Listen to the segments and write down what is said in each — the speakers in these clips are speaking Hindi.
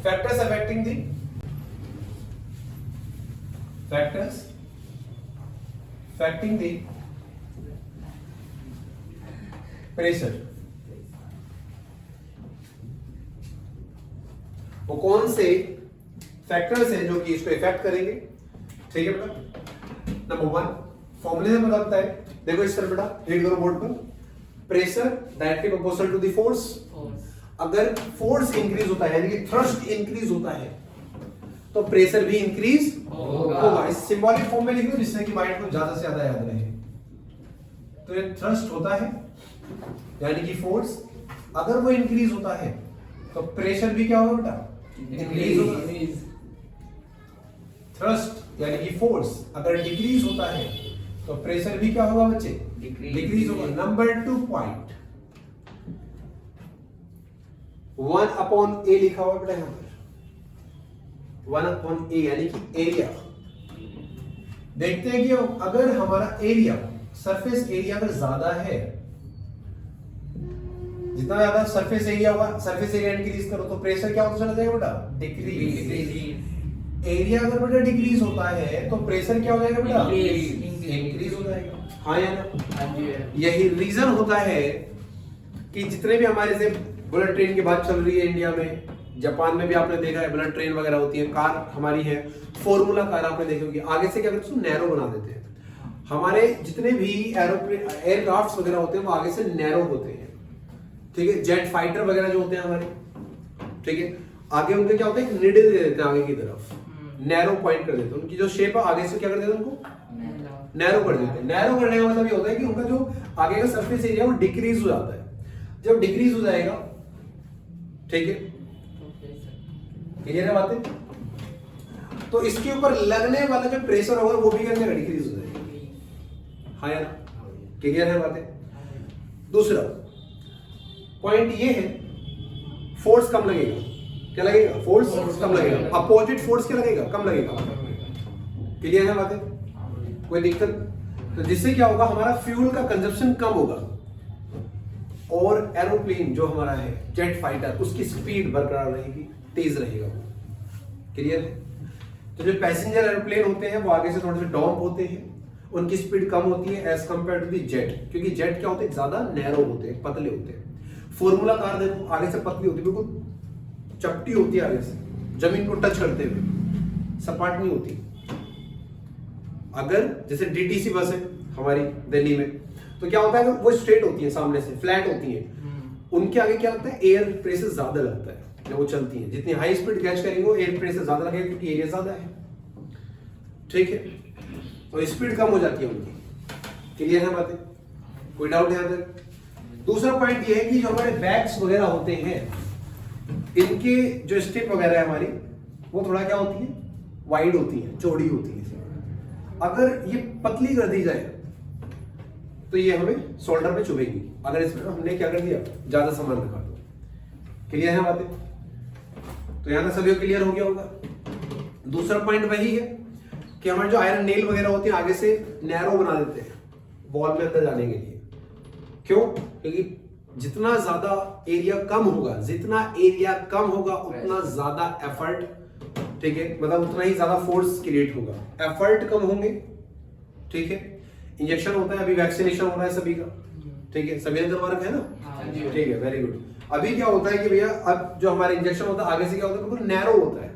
Factors affecting the pressure. वो कौन से फैक्टर्स हैं जो कि इसको इफेक्ट करेंगे? ठीक है बेटा, नंबर 1 फॉर्मूले से पता लगता है। देखो इस तरह बेटा रीड करो बोर्ड पर। Pressure directly proportional to the force. अगर फोर्स इंक्रीज होता है यानी कि थ्रस्ट इंक्रीज होता है तो प्रेशर भी इंक्रीज होगा। इस सिंबॉलिक फॉर्म में लिख दो जिससे कि माइंड को ज्यादा से ज्यादा याद रहे। तो ये थ्रस्ट होता है यानी कि फोर्स, अगर वो इंक्रीज होता है तो प्रेशर भी क्या होगा बेटा? इंक्रीज होगा। थ्रस्ट यानी कि फोर्स अगर डिक्रीज होता है तो प्रेशर भी क्या होगा बच्चे? डिक्रीज होगा। नंबर 2 पॉइंट 1/A लिखा हुआ बेटा यहां पर। 1/A यानी कि एरिया। देखते हैं कि अगर हमारा एरिया, सरफेस एरिया अगर ज्यादा है, जितना ज्यादा सरफेस एरिया होगा, सरफेस एरिया इंक्रीज करो तो प्रेशर क्या होता चला जाएगा बेटा? डिक्रीज। एरिया अगर बेटा डिक्रीज होता है तो प्रेशर क्या हो जाएगा बेटा? इंक्रीज हो जाएगा। हाँ या ना? यही रीजन होता है कि जितने भी हमारे से बुलेट ट्रेन की बात चल रही है इंडिया में, जापान में भी आपने देखा है बुलेट ट्रेन वगैरह होती है, कार हमारी है, फॉर्मूला कार आपने देखी होगी, आगे से क्या करते हैं? नैरो बना देते हैं। हमारे जितने भी एरोप्लेन एयरक्राफ्ट वगैरह होते हैं वो आगे से नैरो होते हैं। ठीक है, जेट फाइटर वगैरह जो होते हैं हमारे, ठीक है, आगे उनके क्या होता है? एक निडल दे देते हैं आगे की तरफ, नैरो पॉइंट कर देते हैं। उनकी जो शेप है आगे से क्या कर देते हैं? उनको नैरो कर देते हैं। नैरो करने का मतलब ये होता है कि उनका जो आगे का सरफेस एरिया वो डिक्रीज हो जाता है। जब डिक्रीज हो जाएगा, ठीक है, क्लियर है बातें? तो इसके ऊपर लगने वाला जो प्रेशर होगा वो भी करने का डिक्रीज हो जाएगा। हाँ यार, क्लियर है बातें? दूसरा पॉइंट ये है, फोर्स कम लगेगा। क्या लगेगा? फोर्स कम लगेगा। अपोजिट फोर्स क्या लगेगा? कम लगेगा। क्लियर है बातें? कोई दिक्कत? तो जिससे क्या होगा? हमारा फ्यूल का कंजप्शन कम होगा और एरोप्लेन जो हमारा है जेट फाइटर, उसकी स्पीड बरकरार रहेगी, तेज रहेगा वो। क्लियर है? तो जो पैसेंजर एरोप्लेन होते हैं वो आगे से थोड़े से डॉम्प होते हैं, उनकी स्पीड कम होती है as compare to the jet, क्योंकि जेट क्या होते हैं? ज्यादा नैरो होते हैं, पतले होते हैं। फॉर्मूला कार देखो आगे से पतली होती है, बिल्कुल चपटी होती है, आगे से जमीन को टच करते हुए, सपाट नहीं होती। अगर जैसे डीटीसी बस है हमारी दिल्ली में, तो क्या होता है? वो स्ट्रेट होती है, सामने से फ्लैट होती है, उनके आगे क्या लगता है? एयर प्रेशर ज्यादा लगता है जब वो चलती है। जितनी हाई स्पीड कैच करेंगे वो एयर प्रेशर ज्यादा लगेगा क्योंकि एरिया ज्यादा है। ठीक है, तो स्पीड कम हो जाती है उनकी। क्लियर है बातें? कोई डाउट यहां तक? दूसरा पॉइंट ये है कि जो हमारे बैग्स वगैरह होते हैं, इनके जो स्ट्रिप वगैरह है हमारी, वो थोड़ा क्या होती है? वाइड होती है, चौड़ी होती है। अगर ये पतली कर दी जाए तो ये हमें शोल्डर पे चुभेगी, अगर इसमें हमने क्या कर दिया? ज्यादा सामान रखा तो। क्लियर है बातें? तो यहां तक सभी को क्लियर हो गया होगा। दूसरा पॉइंट वही है कि हमारे जो आयरन नेल वगैरह होते हैं आगे से नैरो बना देते हैं वॉल में अंदर जाने के लिए। क्यों? क्योंकि जितना ज्यादा एरिया कम होगा, जितना एरिया कम होगा उतना ज्यादा एफर्ट, ठीक है, मतलब उतना ही ज्यादा फोर्स क्रिएट होगा, एफर्ट कम होंगे। ठीक है, इंजेक्शन होता है, अभी वैक्सीनेशन हो रहा है सभी का, ठीक है, सभी ने करवा रखा है ना? ठीक है, वेरी गुड। अभी क्या होता है कि भैया अब जो हमारा इंजेक्शन होता है आगे से क्या होता है? बिल्कुल नैरो होता है,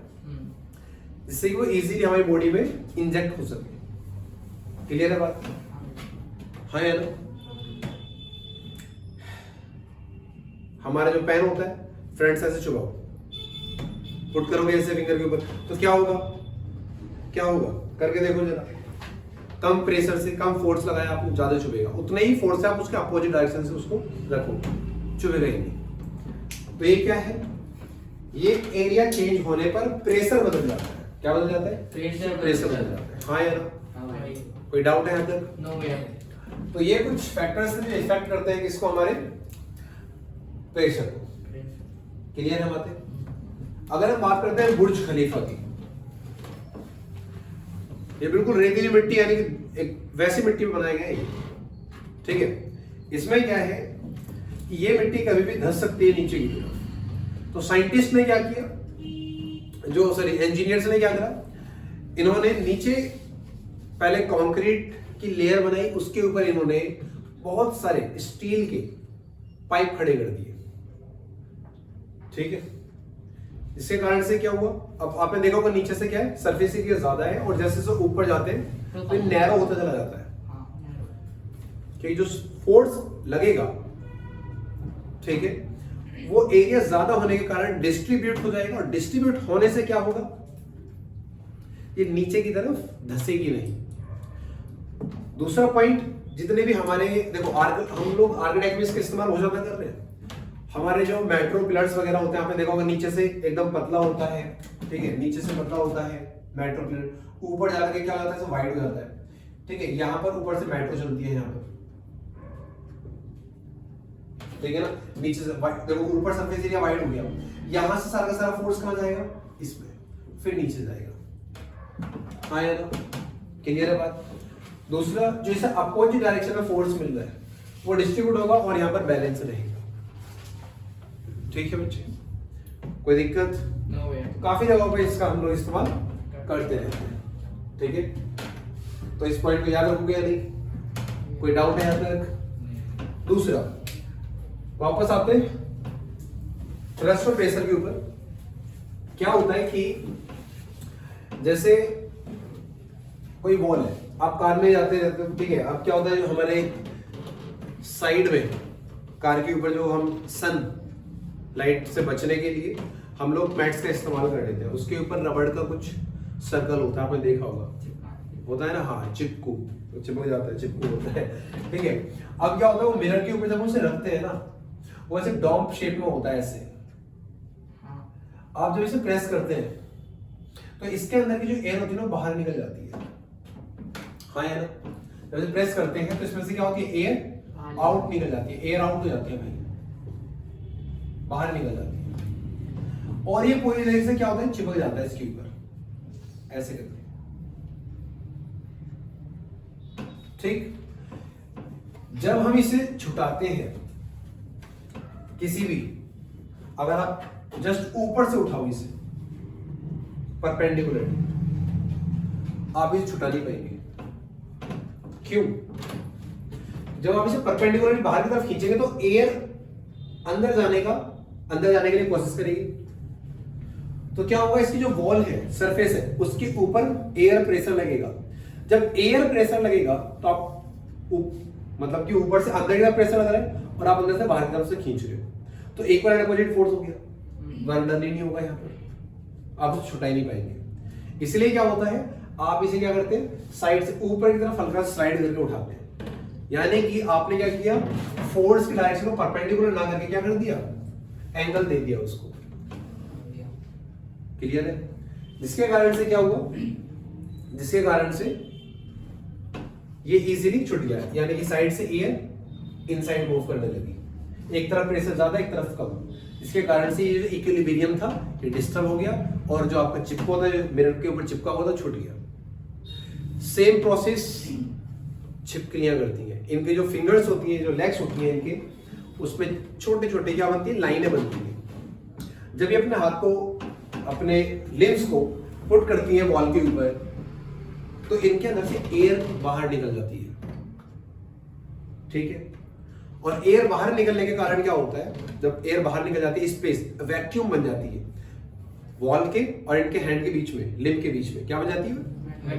जिससे कि वो इजीली हमारी बॉडी में इंजेक्ट हो सके। क्लियर है बात? हाँ या ना? हमारा जो पेन होता है फ्रंट से ऐसे चुभाओ, पुट करोगे ऐसे फिंगर के ऊपर, तो क्या होगा? क्या होगा? करके देखो जरा। कम प्रेशर से, कम फोर्स लगाया आपने, ज्यादा चुभेगा। उतने ही फोर्स से आप उसके अपोजिट डायरेक्शन से उसको रखो, चुभेगा ही नहीं। तो ये क्या है? ये एरिया चेंज होने पर प्रेशर बदल जाता है। क्या बदल जाता है? प्रेशर बदल जाता है। हाँ या ना? कोई डाउट है यहाँ तक? नो वे। तो ये कुछ फैक्टर्स हैं जो इफेक्ट करते हैं किसको? हमारे प्रेशर को। क्लियर है बातें? अगर हम बात करते हैं बुर्ज खलीफा की, ये बिल्कुल रेतीली मिट्टी यानी कि एक वैसी मिट्टी में बनाया गया है। ठीक है, इसमें क्या है कि ये मिट्टी कभी भी धंस सकती है नीचे की तरफ। तो साइंटिस्ट ने क्या किया? इंजीनियर्स ने क्या करा, इन्होंने नीचे पहले कंक्रीट की लेयर बनाई, उसके ऊपर इन्होंने बहुत सारे स्टील के पाइप खड़े कर दिए, ठीक है। इसके कारण से क्या हुआ, अब आपने देखा होगा नीचे से क्या है, सरफेस एरिया ज्यादा है और जैसे जैसे ऊपर जाते हैं तो नैरो होता चला जाता है, क्योंकि जो फोर्स लगेगा, ठीक है, वो एरिया ज्यादा होने के कारण डिस्ट्रीब्यूट हो जाएगा, और डिस्ट्रीब्यूट होने से क्या होगा, ये नीचे की तरफ धंसेगी नहीं। दूसरा पॉइंट, जितने भी हमारे देखो हम लोग आर्किटेक्ट का इस्तेमाल हो जाता कर रहे हैं, हमारे जो मेट्रो पिलर्स वगैरह होते हैं, आपने देखा होगा नीचे से एकदम पतला होता है, ठीक है, नीचे से पतला होता है मेट्रो पिलर, ऊपर जाकर के क्या होता है, वाइड हो जाता है, ठीक है। यहाँ पर ऊपर से मेट्रो चलती है यहाँ पर, ठीक है ना, नीचे से देखो ऊपर सरफेस एरिया वाइड हो गया, यहां से सारा का सारा फोर्स कहां जाएगा, इसमें, फिर नीचे जाएगा। हाँ या ना, क्लियर है बात। दूसरा, जो इसे अपोजिट डायरेक्शन में फोर्स मिल रहा है वो डिस्ट्रीब्यूट होगा और यहाँ पर बैलेंस रहेगा, ठीक है बच्चे, कोई दिक्कत नो वे। काफी जगहों पे इसका हम लोग इस्तेमाल करते रहते हैं, ठीक है। तो इस पॉइंट को याद रखोगे या नहीं, कोई डाउट है यहाँ तक। दूसरा, वापस आते हैं थ्रस्ट और प्रेशर के ऊपर। क्या होता है कि जैसे कोई वॉल है, आप कार में जाते रहते हो, ठीक है, अब क्या होता है, जो हमारे साइड में कार के ऊपर जो हम सन लाइट से बचने के लिए हम लोग मैट्स का इस्तेमाल कर लेते हैं, उसके ऊपर रबड़ का कुछ सर्कल होता है, आपने देखा होता है ना, हाँ, चिपकू, चिपक जाता है, चिपकू होता है, ठीक है। अब क्या होता है, वो मिरर के ऊपर जब उसे रखते हैं ना, वो ऐसे डॉम शेप में होता है ऐसे, आप जब इसे प्रेस करते हैं तो इसके अंदर की जो एयर होती है ना बाहर निकल जाती है, हाँ या ना, जब इसे प्रेस करते हैं तो इसमें से क्या होती है, एयर आउट निकल जाती है, एयर आउट हो जाती है भाई, बाहर निकल जाती है, और ये पूरी तरह से क्या होता है, चिपक जाता है इसके ऊपर ऐसे करके, ठीक। जब हम इसे छुटाते हैं किसी भी, अगर आप जस्ट ऊपर से उठाओ इसे परपेंडिकुलर, आप इसे छुटा नहीं पाएंगे। क्यों? जब आप इसे परपेंडिकुलर बाहर की तरफ खींचेंगे तो एयर अंदर जाने के लिए कोशिश करेगी, तो क्या होगा, इसकी जो वॉल है, सरफेस है, उसके ऊपर एयर प्रेशर लगेगा। जब एयर प्रेशर लगेगा तो आप मतलब कि ऊपर से अंदर की तरफ प्रेशर लग रहा है और आप अंदर से बाहर की तरफ से खींच रहे हो, तो एक बार अपोजिट फोर्स हो गया, वर्क नहीं होगा यहाँ पर, आप उसे छुटा ही नहीं पाएंगे। इसलिए क्या होता है, आप इसे क्या करते हैं, साइड से ऊपर की तरफ हल्का स्लाइड करके उठाते हैं, यानी कि आपने क्या किया, फोर्स की डायरेक्शन को परपेंडिकुलर ना करके क्या कर दिया, एंगल दे दिया उसको, क्लियर है। जिसके कारण से क्या हुआ, जिसके कारण से ये इजीली छुट गया, यानी कि साइड से एयर इनसाइड मूव करने लगी, एक तरफ प्रेशर ज्यादा एक तरफ कम, इसके कारण से ये जो इक्विलिब्रियम था ये डिस्टर्ब हो गया, और जो आपका चिपका था, जो मिरर के ऊपर चिपका हुआ था, छूट गया। सेम प्रोसेस छिपकलियां करती हैं, इनके जो फिंगर्स होती हैं, जो लेग्स होती हैं इनके, उसमें छोटे छोटे क्या बनती है, लाइनें बनती हैं। जब ये अपने हाथ को, अपने लिम्स को पुट करती हैं वॉल के ऊपर, तो इनके अंदर से एयर बाहर निकल जाती है, ठीक है। और एयर बाहर निकलने के कारण क्या होता है, जब एयर बाहर निकल जाती है, स्पेस, वैक्यूम बन जाती है वॉल के और इनके हैंड के बीच में, लिम्ब के बीच में क्या बन जाती है,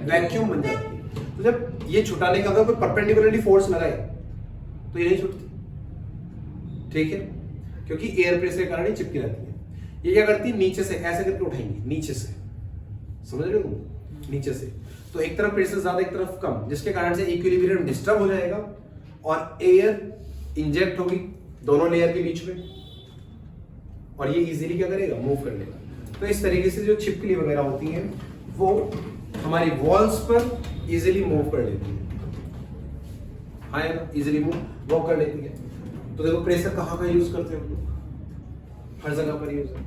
वैक्यूम बन जाती है। तो जब ये छुटाने का अगर कोई परपेंडिकुलरली फोर्स लगाए तो ये नहीं छूटती, ठीक है, क्योंकि एयर प्रेशर के कारण ये चिपकी रहती है। ये क्या करती है, नीचे से ऐसे करके उठाएंगी, नीचे से, समझ रहे हो, नीचे से, तो एक तरफ प्रेशर ज्यादा एक तरफ कम, जिसके कारण से इक्विलिब्रियम डिस्टर्ब हो जाएगा और एयर इंजेक्ट होगी दोनों लेयर के बीच में, और ये इजीली क्या करेगा, मूव कर लेगा। तो इस तरीके से जो छिपकली वगैरह होती हैं वो हमारी वॉल्स पर इजीली मूव कर लेती है, हाँ या ना, इजीली मूव कर लेती है। तो देखो प्रेशर कहाँ का यूज करते हैं हम लोग, हर जगह पर यूज है,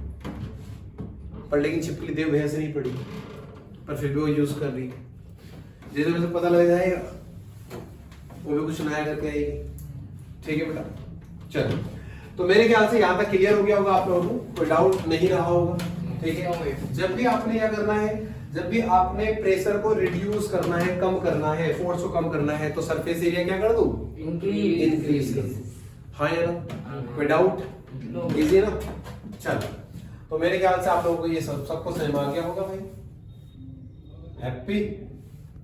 पर लेकिन छिपकली देव भैंस नहीं पड़ी, पर फिर भी वो यूज कर रही है। जैसे मुझे पता लग जाएगा वो भी कुछ नया करके आएगी, ठीक है बेटा। चलो, तो मेरे ख्याल से यहाँ तक क्लियर हो गया होगा आप लोगों को, कोई डाउट नहीं रहा होगा। ठीक है। जब भी आपने क्या करना है, जब भी आपने प्रेशर को रिड्यूस करना है, कम करना है, फोर्स को कम करना है, तो सरफेस एरिया क्या कर दूं, इंक्रीज कर दूं। हाँ या ना, कोई डाउट? इजी ना। चलो, तो मेरे ख्याल से आप लोगों को ये सब कुछ समझ में आ गया होगा भाई। हैप्पी